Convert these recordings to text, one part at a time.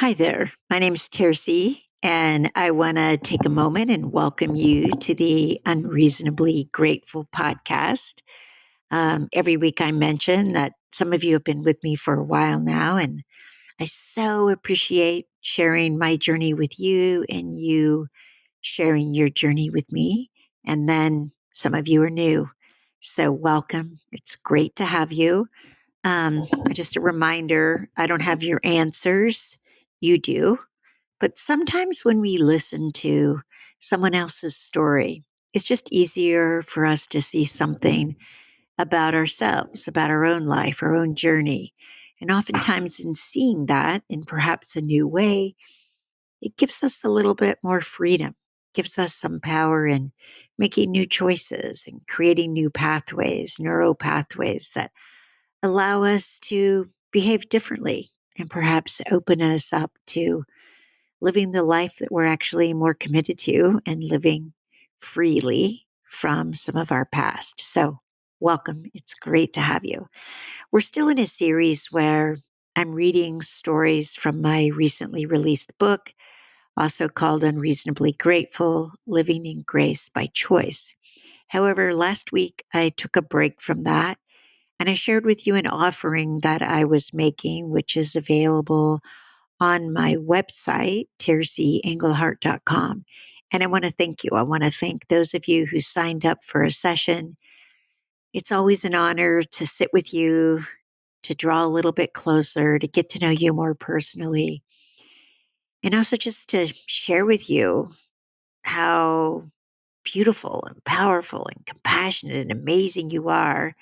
Hi there. My name is Tercy, and I want to take a moment and welcome you to the Unreasonably Grateful podcast. Every week I mention that some of you have been with me for a while now, and I so appreciate sharing my journey with you and you sharing your journey with me. And then some of you are new. So, welcome. It's great to have you. Just a reminder I don't have your answers, you do. But sometimes when we listen to someone else's story, it's just easier for us to see something about ourselves, about our own life, our own journey. And oftentimes, in seeing that in perhaps a new way, it gives us a little bit more freedom, gives us some power in making new choices and creating new pathways, neural pathways that allow us to behave differently and perhaps open us up to living the life that we're actually more committed to and living freely from some of our past. So, welcome. It's great to have you. We're still in a series where I'm reading stories from my recently released book, also called Unreasonably Grateful Living in Grace by Choice. However, last week I took a break from that and I shared with you an offering that I was making, which is available on my website, tercyenglehart.com. And I want to thank you. I want to thank those of you who signed up for a session. It's always an honor to sit with you, to draw a little bit closer, to get to know you more personally, and also just to share with you how beautiful and powerful and compassionate and amazing you are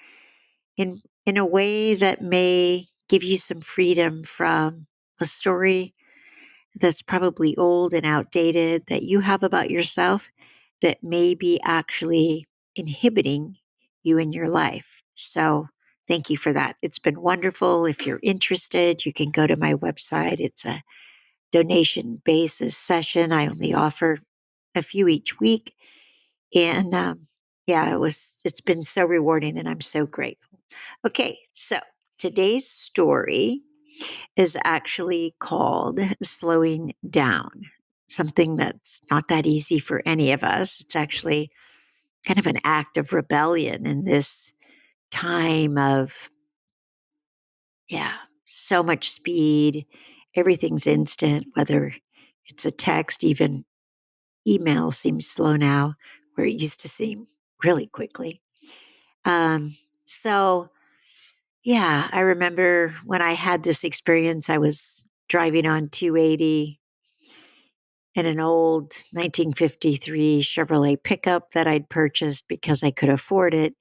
in a way that may give you some freedom from a story that's probably old and outdated that you have about yourself that may be actually inhibiting you in your life. So, thank you for that. It's been wonderful. If you're interested, you can go to my website. It's a donation basis session. I only offer a few each week. And yeah, it's been so rewarding and I'm so grateful. Okay, so today's story is actually called slowing down, something that's not that easy for any of us. It's actually kind of an act of rebellion in this time of, yeah, so much speed. Everything's instant, whether it's a text, even email seems slow now, where it used to seem really quickly. Um, so, yeah, I remember when I had this experience, I was driving on 280 in an old 1953 Chevrolet pickup that I'd purchased because I could afford it.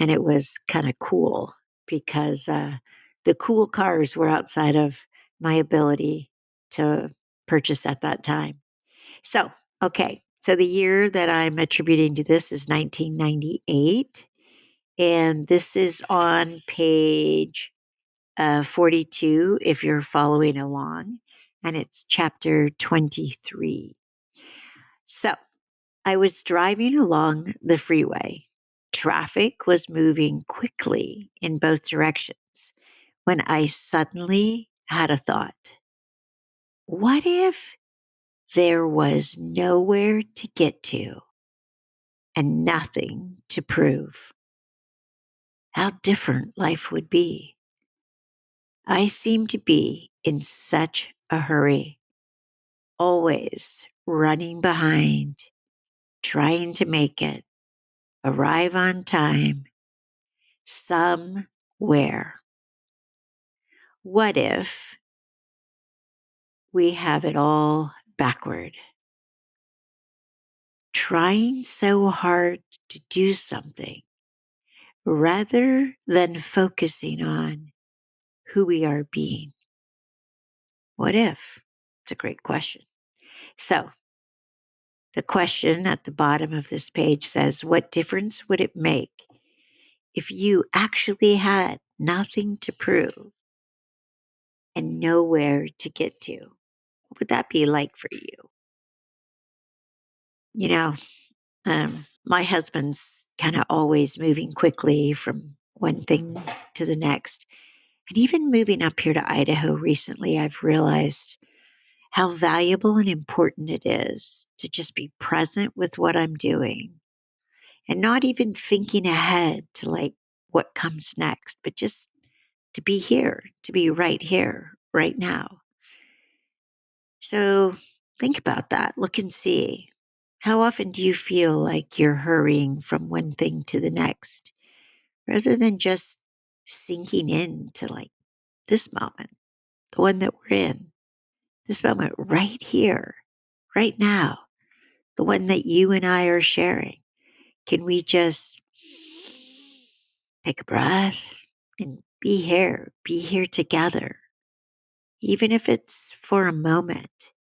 And it was kind of cool because the cool cars were outside of my ability to purchase at that time. So, okay. So the year that I'm attributing to this is 1998. And this is on page 42 if you're following along. And it's chapter 23. So I was driving along the freeway. Traffic was moving quickly in both directions when I suddenly had a thought. What if there was nowhere to get to and nothing to prove? How different life would be. I seem to be in such a hurry, always running behind, trying to make it, arrive on time, somewhere. What if we have it all backward? Trying so hard to do something rather than focusing on who we are being. What if? It's a great question. So, the question at the bottom of this page says, what difference would it make if you actually had nothing to prove and nowhere to get to? What would that be like for you? You know, my husband's kind of always moving quickly from one thing to the next. And even moving up here to Idaho recently, I've realized how valuable and important it is to just be present with what I'm doing and not even thinking ahead to like what comes next, but just to be here, right now. So think about that. Look and see. How often do you feel like you're hurrying from one thing to the next rather than just sinking into like this moment, the one that we're in, this moment right here, right now, the one that you and I are sharing? Can we just take a breath and be here together, even if it's for a moment,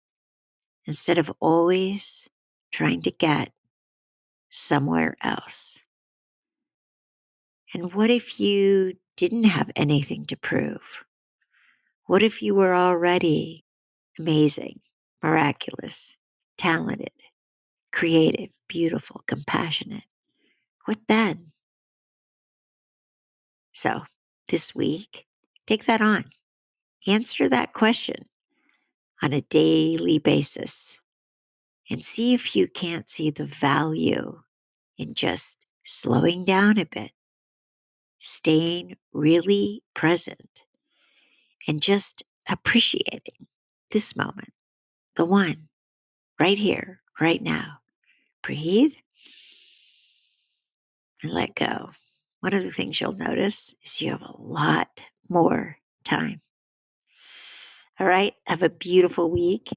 instead of always trying to get somewhere else? And what if you didn't have anything to prove? What if you were already amazing, miraculous, talented, creative, beautiful, compassionate? What then? So this week, take that on. Answer that question on a daily basis and see if you can't see the value in just slowing down a bit, staying really present, and just appreciating this moment, the one right here, right now. Breathe and let go. One of the things you'll notice is you have a lot more time. All right. Have a beautiful week,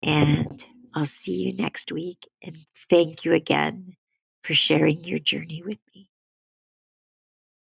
and I'll see you next week. And thank you again for sharing your journey with me.